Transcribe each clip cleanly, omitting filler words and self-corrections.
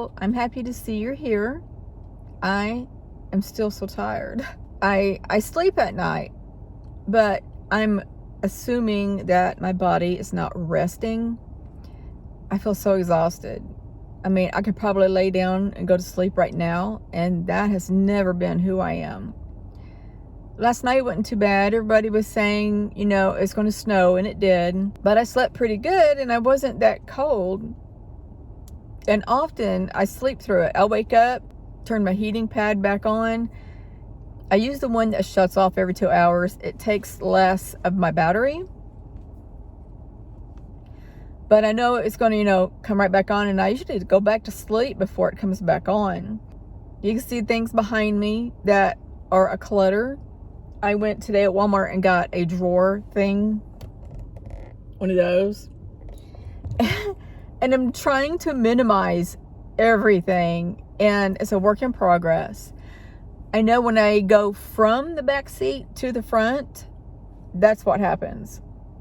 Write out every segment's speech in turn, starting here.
Well, I'm happy to see you're here. I am still so tired. I sleep at night, but I'm assuming that my body is not resting. I feel so exhausted. I mean, I could probably lay down and go to sleep right now, and that has never been who I am. Last night wasn't too bad. Everybody was saying, it's going to snow, and it did. But I slept pretty good, and I wasn't that cold. And often, I sleep through it. I'll wake up, turn my heating pad back on. I use the one that shuts off every 2 hours. It takes less of my battery. But I know it's going to, come right back on, and I usually go back to sleep before it comes back on. You can see things behind me that are a clutter. I went today at Walmart and got a drawer thing. One of those. And I'm trying to minimize everything, and it's a work in progress. I know when I go from the back seat to the front, that's what happens.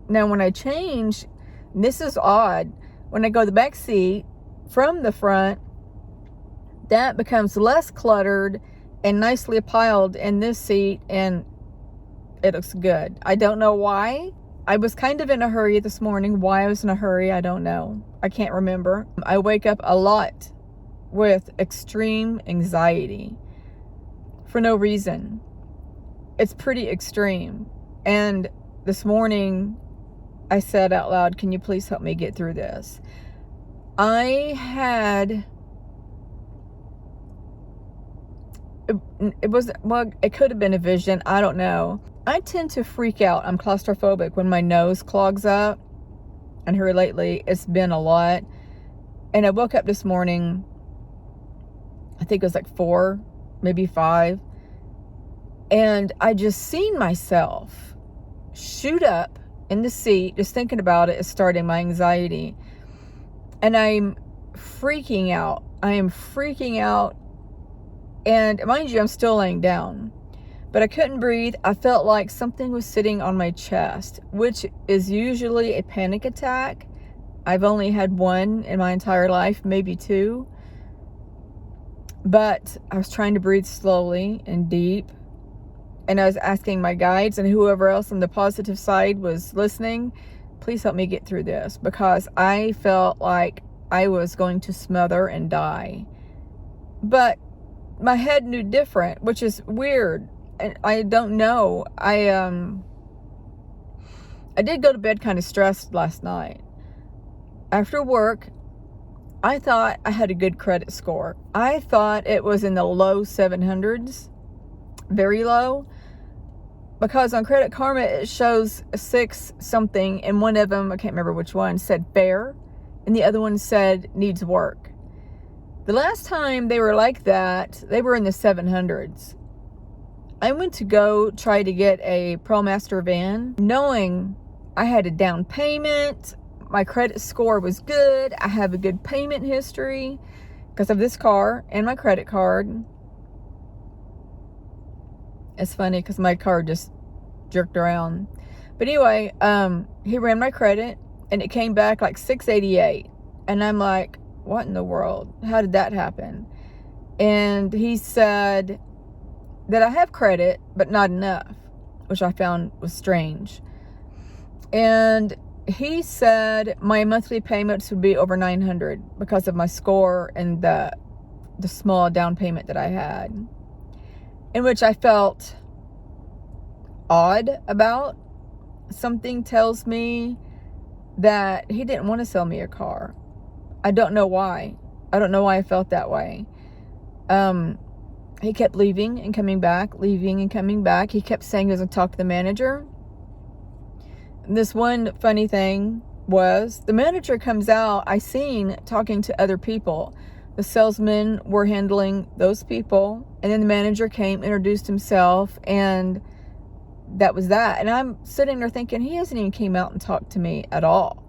Now when I change, this is odd. When I go the back seat from the front, that becomes less cluttered and nicely piled in this seat, and it looks good. I don't know why. I was kind of in a hurry this morning. Why I was in a hurry, I don't know. I can't remember. I wake up a lot with extreme anxiety for no reason. It's pretty extreme. And this morning, I said out loud, can you please help me get through this? It could have been a vision. I don't know. I tend to freak out. I'm claustrophobic when my nose clogs up. And here lately, it's been a lot. And I woke up this morning, I think it was like 4, maybe 5. And I just seen myself shoot up in the seat. Just thinking about it is starting my anxiety. And I'm freaking out. I am freaking out. And mind you, I'm still laying down. But I couldn't breathe. I felt like something was sitting on my chest, which is usually a panic attack. I've only had one in my entire life, maybe 2. But I was trying to breathe slowly and deep. And I was asking my guides and whoever else on the positive side was listening, please help me get through this, because I felt like I was going to smother and die. But my head knew different, which is weird. And I don't know. I did go to bed kind of stressed last night. After work, I thought I had a good credit score. I thought it was in the low 700s. Very low. Because on Credit Karma, it shows a 6 something. And one of them, I can't remember which one, said fair. And the other one said needs work. The last time they were like that, they were in the 700s. I went to go try to get a ProMaster van, knowing I had a down payment, my credit score was good, I have a good payment history because of this car and my credit card. It's funny because my card just jerked around. But anyway, he ran my credit and it came back like 688. And I'm like, what in the world? How did that happen? And he said that I have credit, but not enough, which I found was strange. And he said my monthly payments would be over 900 because of my score and the small down payment that I had, in which I felt odd about. Something tells me that he didn't want to sell me a car. I don't know why. I don't know why I felt that way. He kept leaving and coming back, leaving and coming back. He kept saying he was going to talk to the manager. And this one funny thing was the manager comes out, I seen talking to other people. The salesmen were handling those people. And then the manager came, introduced himself, and that was that. And I'm sitting there thinking, he hasn't even came out and talked to me at all.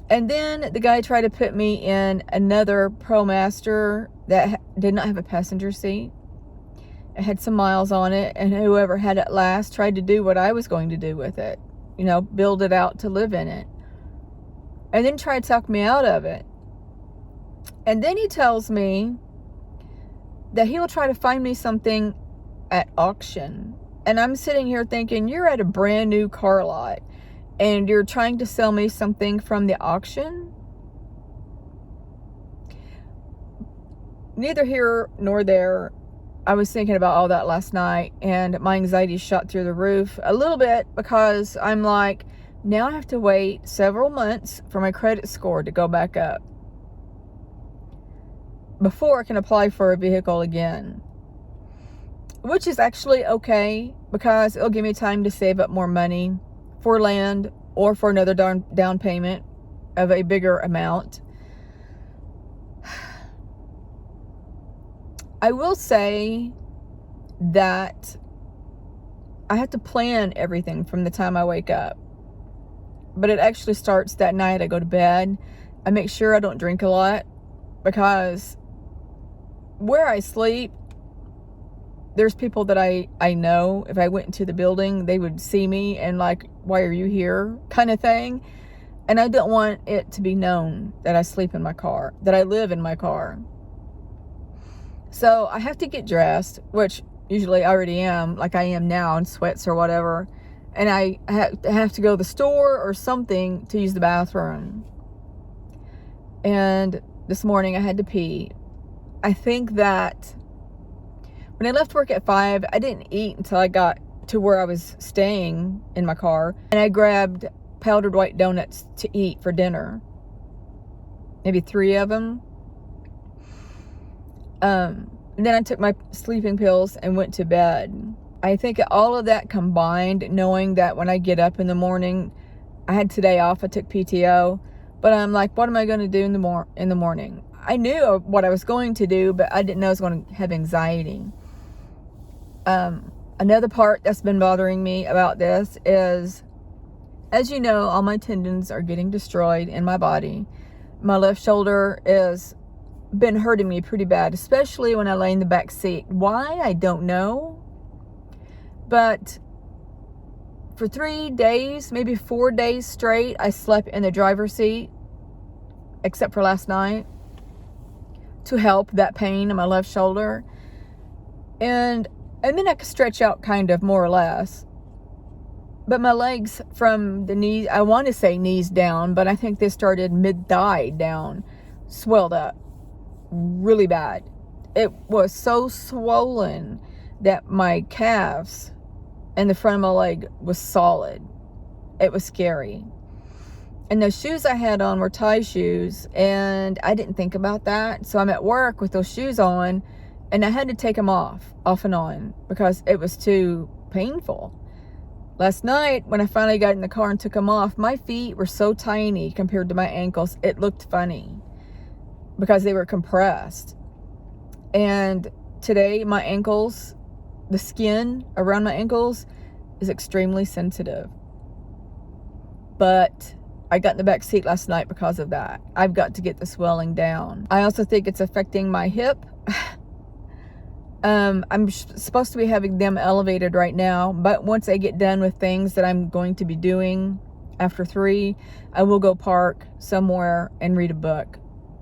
And then the guy tried to put me in another ProMaster that did not have a passenger seat. It had some miles on it, and whoever had it last tried to do what I was going to do with it. Build it out to live in it. And then tried to talk me out of it. And then he tells me that he'll try to find me something at auction. And I'm sitting here thinking, you're at a brand new car lot and you're trying to sell me something from the auction? Neither here nor there. I was thinking about all that last night, and my anxiety shot through the roof a little bit, because I'm like, now I have to wait several months for my credit score to go back up before I can apply for a vehicle again. Which is actually okay, because it'll give me time to save up more money for land or for another down payment of a bigger amount. I will say that I have to plan everything from the time I wake up. But it actually starts that night I go to bed. I make sure I don't drink a lot, because where I sleep, there's people that I know. If I went into the building, they would see me and like, why are you here, kind of thing. And I don't want it to be known that I sleep in my car, that I live in my car. So I have to get dressed, which usually I already am, like I am now, in sweats or whatever. And I have to go to the store or something to use the bathroom. And this morning I had to pee. I think that when I left work at 5, I didn't eat until I got to where I was staying in my car. And I grabbed powdered white donuts to eat for dinner. Maybe 3 of them. And then I took my sleeping pills and went to bed. I think all of that combined, knowing that when I get up in the morning, I had today off, I took PTO, but I'm like, what am I going to do in the morning? I knew what I was going to do, but I didn't know I was going to have anxiety. Another part that's been bothering me about this is, as you know, all my tendons are getting destroyed in my body. My left shoulder is been hurting me pretty bad, especially when I lay in the back seat. Why? I don't know. But for 3 days, maybe 4 days straight, I slept in the driver's seat, except for last night, to help that pain in my left shoulder. And then I could stretch out kind of, more or less. But my legs from the knees, I want to say knees down, but I think they started mid-thigh down, swelled up really bad. It was so swollen that my calves and the front of my leg was solid. It was scary. And those shoes I had on were tie shoes, and I didn't think about that. So I'm at work with those shoes on, and I had to take them off and on, because it was too painful. Last night, when I finally got in the car and took them off, my feet were so tiny compared to my ankles, it looked funny, because they were compressed. And today, my ankles, the skin around my ankles is extremely sensitive. But I got in the back seat last night because of that. I've got to get the swelling down. I also think it's affecting my hip. I'm supposed to be having them elevated right now, but once I get done with things that I'm going to be doing after 3, I will go park somewhere and read a book.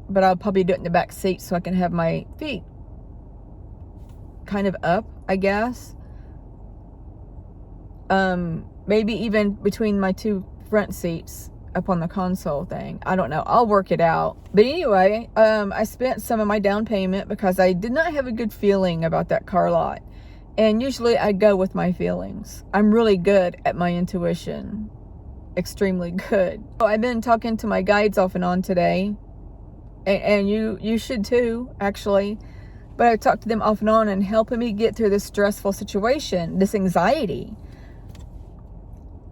But I'll probably do it in the back seat so I can have my feet kind of up, I guess. Maybe even between my 2 front seats up on the console thing. I don't know. I'll work it out. But anyway, I spent some of my down payment because I did not have a good feeling about that car lot. And usually I go with my feelings. I'm really good at my intuition. Extremely good. So I've been talking to my guides off and on today. And you should too, actually. But I talked to them off and on and helping me get through this stressful situation, this anxiety.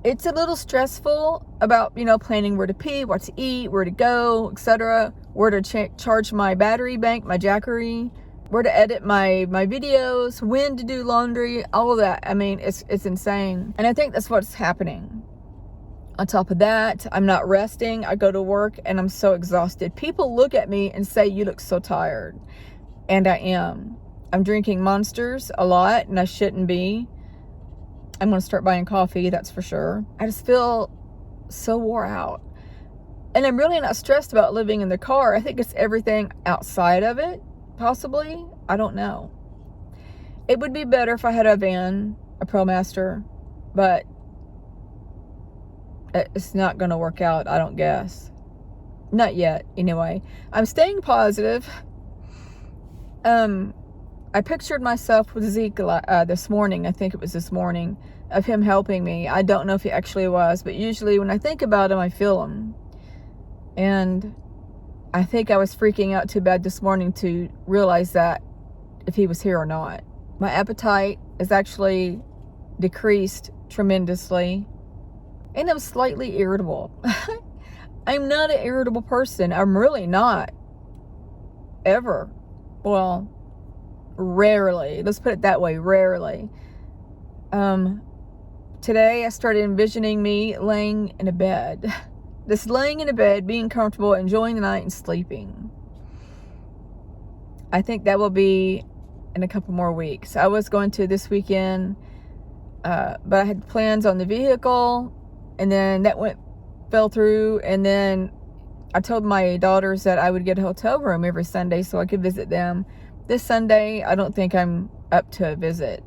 It's a little stressful about, planning where to pee, what to eat, where to go, etc. Where to charge my battery bank, my Jackery, where to edit my videos, when to do laundry, all of that. I mean, it's insane. And I think that's what's happening. On top of that, I'm not resting. I go to work and I'm so exhausted. People look at me and say, you look so tired. And I am. I'm drinking Monsters a lot, and I shouldn't be. I'm going to start buying coffee, that's for sure. I just feel so wore out. And I'm really not stressed about living in the car. I think it's everything outside of it, possibly. I don't know. It would be better if I had a van, a ProMaster, but it's not going to work out, I don't guess. Not yet, anyway. I'm staying positive. I pictured myself with Zeke this morning. I think it was this morning, of him helping me. I don't know if he actually was, but usually when I think about him, I feel him. And I think I was freaking out too bad this morning to realize that if he was here or not. My appetite is actually decreased tremendously, and I'm slightly irritable. I'm not an irritable person. I'm really not. Ever. Well, rarely. Let's put it that way, rarely. Today I started envisioning me laying in a bed. Just laying in a bed, being comfortable, enjoying the night, and sleeping. I think that will be in a couple more weeks. I was going to this weekend, but I had plans on the vehicle, and then that fell through, and then I told my daughters that I would get a hotel room every Sunday so I could visit them. This Sunday, I don't think I'm up to a visit.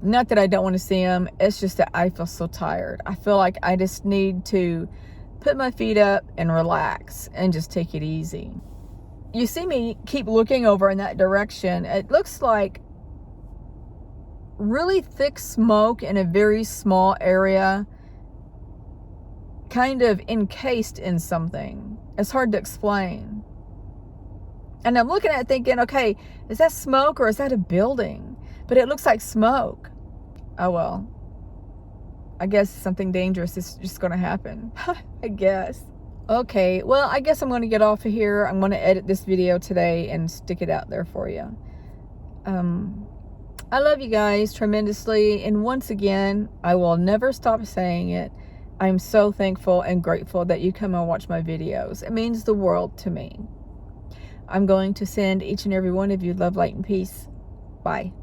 Not that I don't want to see them, it's just that I feel so tired. I feel like I just need to put my feet up and relax and just take it easy. You see me keep looking over in that direction. It looks like really thick smoke in a very small area, kind of encased in something. It's hard to explain. And I'm looking at it thinking, okay, is that smoke or is that a building? But it looks like smoke. Oh well. I guess something dangerous is just going to happen. I guess. Okay, well, I guess I'm going to get off of here. I'm going to edit this video today and stick it out there for you. I love you guys tremendously. And once again, I will never stop saying it. I'm so thankful and grateful that you come and watch my videos. It means the world to me. I'm going to send each and every one of you love, light, and peace. Bye.